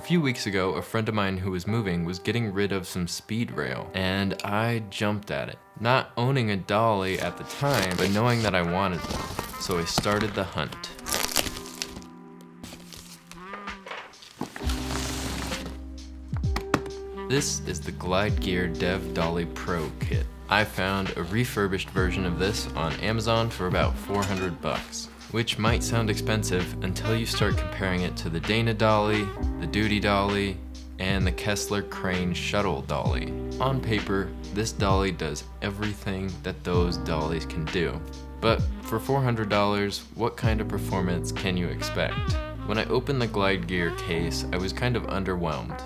A few weeks ago, a friend of mine who was moving was getting rid of some speed rail, and I jumped at it. Not owning a Dolly at the time, but knowing that I wanted one. So I started the hunt. This is the Glide Gear Dev Dolly Pro kit. I found a refurbished version of this on Amazon for about 400 bucks. Which might sound expensive until you start comparing it to the Dana Dolly, the Duty Dolly, and the Kessler Crane Shuttle Dolly. On paper, this Dolly does everything that those Dollies can do. But for $400, what kind of performance can you expect? When I opened the Glide Gear case, I was kind of underwhelmed.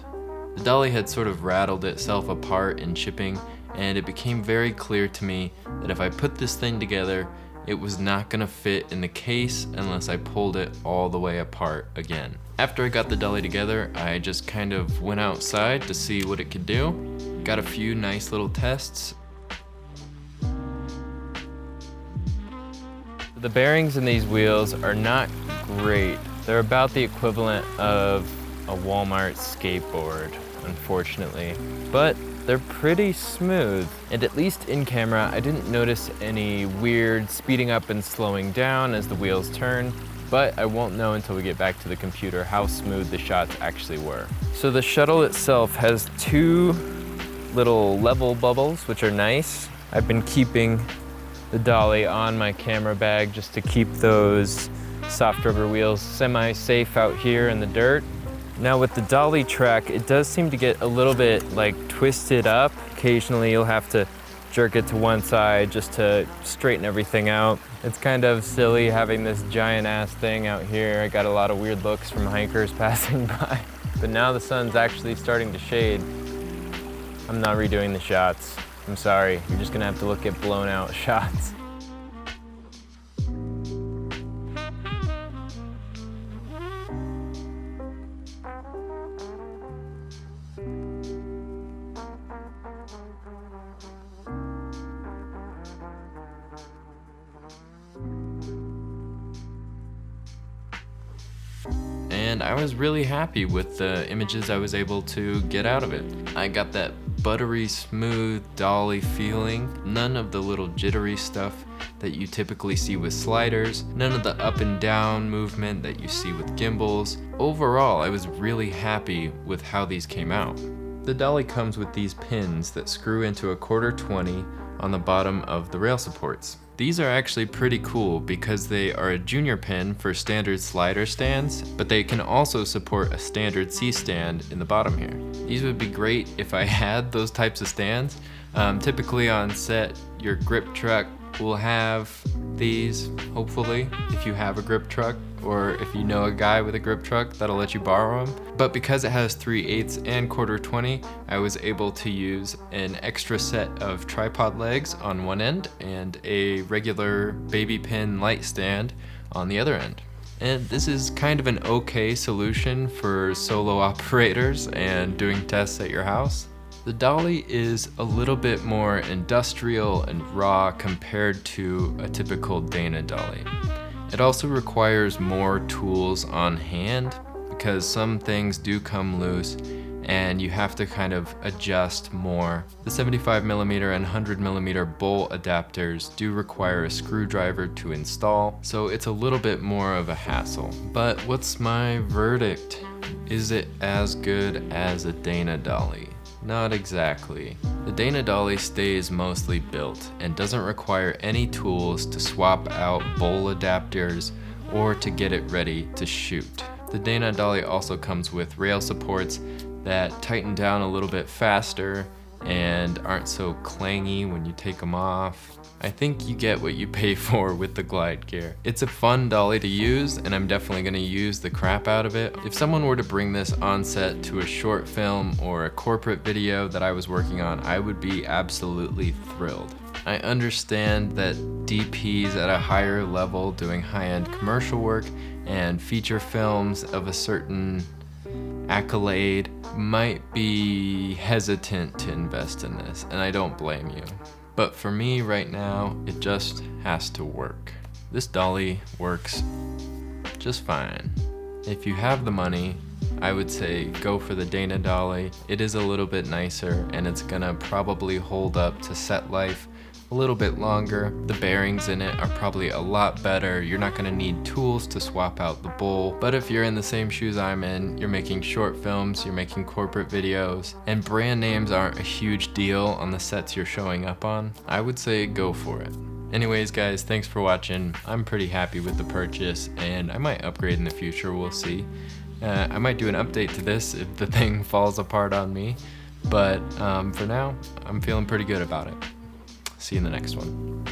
The Dolly had sort of rattled itself apart in shipping, and it became very clear to me that if I put this thing together, it was not gonna fit in the case unless I pulled it all the way apart again. After I got the Dolly together, I just kind of went outside to see what it could do. Got a few nice little tests. The bearings in these wheels are not great. They're about the equivalent of a Walmart skateboard, unfortunately. But they're pretty smooth, and at least in camera, I didn't notice any weird speeding up and slowing down as the wheels turn, but I won't know until we get back to the computer how smooth the shots actually were. So the shuttle itself has two little level bubbles, which are nice. I've been keeping the Dolly on my camera bag just to keep those soft rubber wheels semi-safe out here in the dirt. Now with the Dolly track, it does seem to get a little bit like twisted up. Occasionally you'll have to jerk it to one side just to straighten everything out. It's kind of silly having this giant ass thing out here. I got a lot of weird looks from hikers passing by. But now the sun's actually starting to shade. I'm not redoing the shots. I'm sorry, you're just gonna have to look at blown out shots. And I was really happy with the images I was able to get out of it. I got that buttery smooth Dolly feeling, none of the little jittery stuff that you typically see with sliders, none of the up and down movement that you see with gimbals. Overall, I was really happy with how these came out. The Dolly comes with these pins that screw into a 1/4-20 on the bottom of the rail supports. These are actually pretty cool because they are a junior pin for standard slider stands, but they can also support a standard C-stand in the bottom here. These would be great if I had those types of stands. Typically on set, your grip truck will have these, hopefully, if you have a grip truck, or if you know a guy with a grip truck that'll let you borrow them. But because it has 3/8 and 1/4-20, I was able to use an extra set of tripod legs on one end and a regular baby pin light stand on the other end. And this is kind of an okay solution for solo operators and doing tests at your house. The Dolly is a little bit more industrial and raw compared to a typical Dana Dolly. It also requires more tools on hand because some things do come loose and you have to kind of adjust more. The 75mm and 100mm bolt adapters do require a screwdriver to install, so it's a little bit more of a hassle. But what's my verdict? Is it as good as a Dana Dolly? Not exactly. The Dana Dolly stays mostly built and doesn't require any tools to swap out bowl adapters or to get it ready to shoot. The Dana Dolly also comes with rail supports that tighten down a little bit faster and aren't so clangy when you take them off. I think you get what you pay for with the Glide Gear. It's a fun Dolly to use, and I'm definitely gonna use the crap out of it. If someone were to bring this on set to a short film or a corporate video that I was working on, I would be absolutely thrilled. I understand that DPs at a higher level doing high-end commercial work and feature films of a certain accolade might be hesitant to invest in this, and I don't blame you. But for me right now, it just has to work. This Dolly works just fine. If you have the money I would say go for the Dana Dolly. It is a little bit nicer and it's gonna probably hold up to set life a little bit longer. The bearings in it are probably a lot better. You're not gonna need tools to swap out the bowl. But if you're in the same shoes I'm in, you're making short films, you're making corporate videos, and brand names aren't a huge deal on the sets you're showing up on, I would say go for it. Anyways guys, thanks for watching. I'm pretty happy with the purchase and I might upgrade in the future, we'll see. I might do an update to this if the thing falls apart on me, but for now, I'm feeling pretty good about it. See you in the next one.